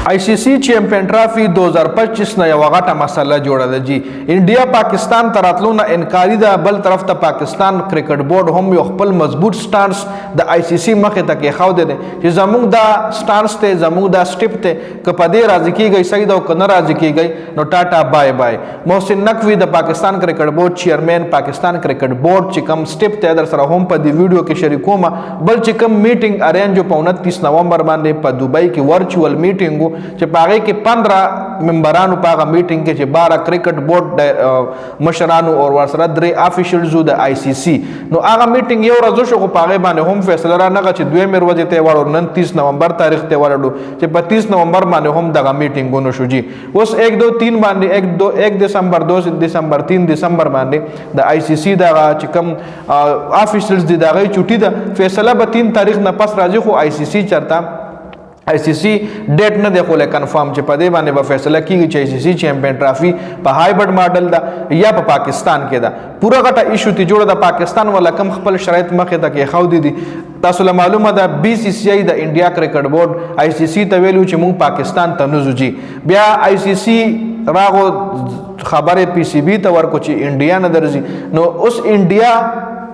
ICC champion trophy 2025 न यह غټه مسله جوړه ده جی انډیا پاکستان تراتلو نه انکاری ده بل طرف ته پاکستان کرکټ بورډ هم یو خپل مضبوط سټانس د آईसीसी مخه ته کې خاو ده چې زموږ دا سټانس ته زموږ دا سټیپ ته کپدې راځي کیږي صحیح ده او کنه راځي کیږي نو ټاټا بای بای محسن نقوی د پاکستان کرکټ بورډ چیئرمین پاکستان کرکټ بورډ چې کوم سټیپ ته در سره هم په دی ویډیو کې شریکوم بل چې کوم میټینګ ارینج په 29 نومبر باندې په دوبۍ کې ورچوال میټینګ چې پاره کې 15 ممبرانو په میټینګ کې چې 12 کرکټ بورډ مشرانو او ورسره درې افیشلز د آईसीसी نو هغه میټینګ یو ورځ شو په هغه باندې هم فیصله را نغه چې دوی مې ورځ ته وړو نن 30 نومبر تاریخ ته وړو چې په 30 نومبر باندې هم دغه میټینګونه شو جی اوس 1 2 3 باندې 1 دسمبر 2 دسمبر 3 دسمبر باندې د آईसीसी دغه چې کوم افیشلز دي دغه چټي ده فیصله به 3 تاریخ نه پس راځي خو آईसीसी چرته आईसीसी डेट نه دی خو کنفرم چې په دې باندې به فیصله کیږي چې आईसीसी چیمپئن ټرافي په هایبرډ ماډل دا یا په پاکستان کې دا پورا غټه ایشو تی جوړه د پاکستان ولا کم خپل شرایط مخه ته کې خو دي تاسو له معلومه ده BCCI د انډیا کرکټ بورډ आईसीसी ته ویلو چې مونږ پاکستان ته نوزو جی بیا आईसीसी راغو خبره PCB ته ورکو چې انډیا نه درځي نو اوس انډیا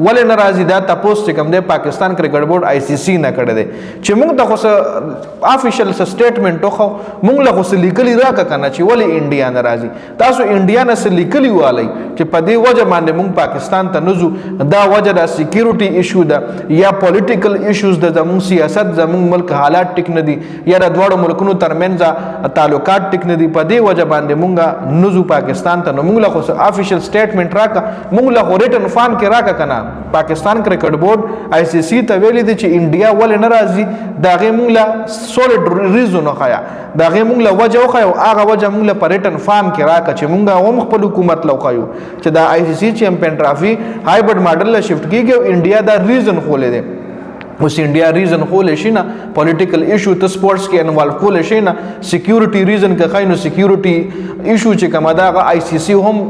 ولې ناراضي دا تاسو چې کوم دی پاکستان کرکټ بورډ आईसीसी نه کړی دی چې موږ د خو افیشل سټیټمنټ خو موږ له خو لیکلي راکا کنه چې ولې انډیا ناراضي تاسو انډیا نه لیکلي والی چې په دې وجه باندې موږ پاکستان ته نزو دا وجه د سکیورټي ایشو ده یا پولیټیکل ایشوز د زموږ سیاست زموږ ملک حالات ټیک نه دي یا د دوړو ملکونو ترمنځ تعلقات ټیک نه دي په دې وجه باندې موږ نزو پاکستان ته موږ له خو افیشل سټیټمنټ راکا موږ له ریټن فارم کې راکا کنه پاکستان کرکټ بورډ आईसीसी ته ویلي دي چې انډیا ولې ناراضي دا غي موږ له سولید ریزون خیا دا غي موږ له وجه خو هغه وجه موږ له پریټن فارم کې راکا چې موږ هم خپل حکومت لو خایو چې دا आईसीसी چیمپئن ټرافي هایبرډ ماډل له شفت کیږي او انډیا دا ریزن خولې دي اوس انډیا ریزن خولې شي نه پولیټیکل ایشو ته سپورتس کې انوالو کولې شي نه سکیورټي ریزن کې خاينو سکیورټي ایشو چې کومه دا आईसीसी هم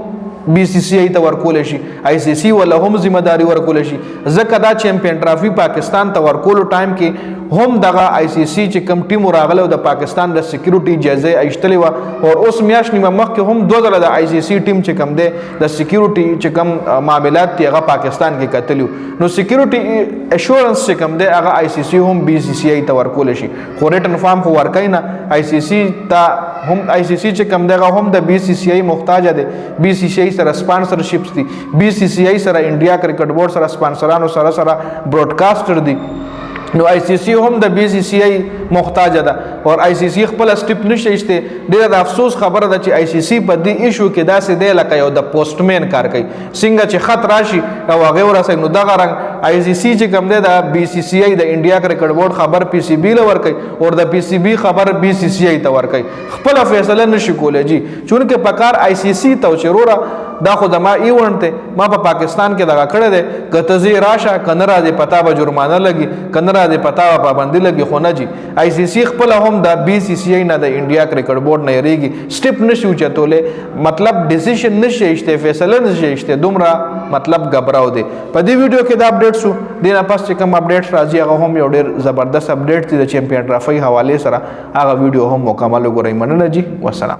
BCCI ته ورکول شي आईसीसी ولا هم ذمہ داری ورکول شي ځکه دا چیمپئن ټرافي پاکستان ته ورکول ټایم کې هم دغه आईसीसी چې کم ټیم راغله د پاکستان د سکیورټي جایزه ایشتلی و او اوس میاش نیمه مخکې هم دوه ځله د आईसीसी ټیم چې کم دی د سکیورټي چې کم معاملات دی هغه پاکستان کې کتلیو نو سکیورټي اشورنس چې کم دی هغه आईसीसी هم BCCI ته ورکول شي خو ریټن فارم خو ورکای نه आईसीसी ته هم आईसीसी چې کم دی هم د BCCI محتاج دی BCCI سره سپانسرشپس دي BCCI سره انډیا کرکټ بورډ سره سپانسرانو سره براډکاسټر دي نو आईसीसी هم د BCCI محتاج ده او आईसीसी خپل سټیپ نشيشته ډیره د افسوس خبره ده چې आईसीसी په دې ایشو کې داسې دی لکه یو د پوسټمن کار کوي څنګه چې خط راشي او هغه ورسې نو دغه رنګ आईसीसी چې کوم دی د BCCI د انډیا کرکټ بورډ خبر PCB له ور کوي او د PCB خبر BCCI ته ور کوي خپل فیصله نشي کولای جی چونکه پکار आईसीसी ته چرورا دا خو د ما ایونت ته ما په پاکستان کې دغه کړه ده کتزي راشه کنرا دې پتا به جرمانه لګي کنرا دې پتا به پابندي لګي خو نه جی आईसीसी خپل هم د BCCI نه د انډیا کرکټ بورډ نه یریږي سټیپ نشي چتولې مطلب ډیسیژن نشي شته فیصله نشي شته دومره مطلب غبراو دي په دې ویډیو کې دا اپډیټ سو دینه پاس چې کوم اپډیټ راځي هغه هم یو ډیر زبردست اپډیټ دی د چیمپئن ټرافي حواله سره هغه ویډیو هم مکمل وګورئ مننه جی والسلام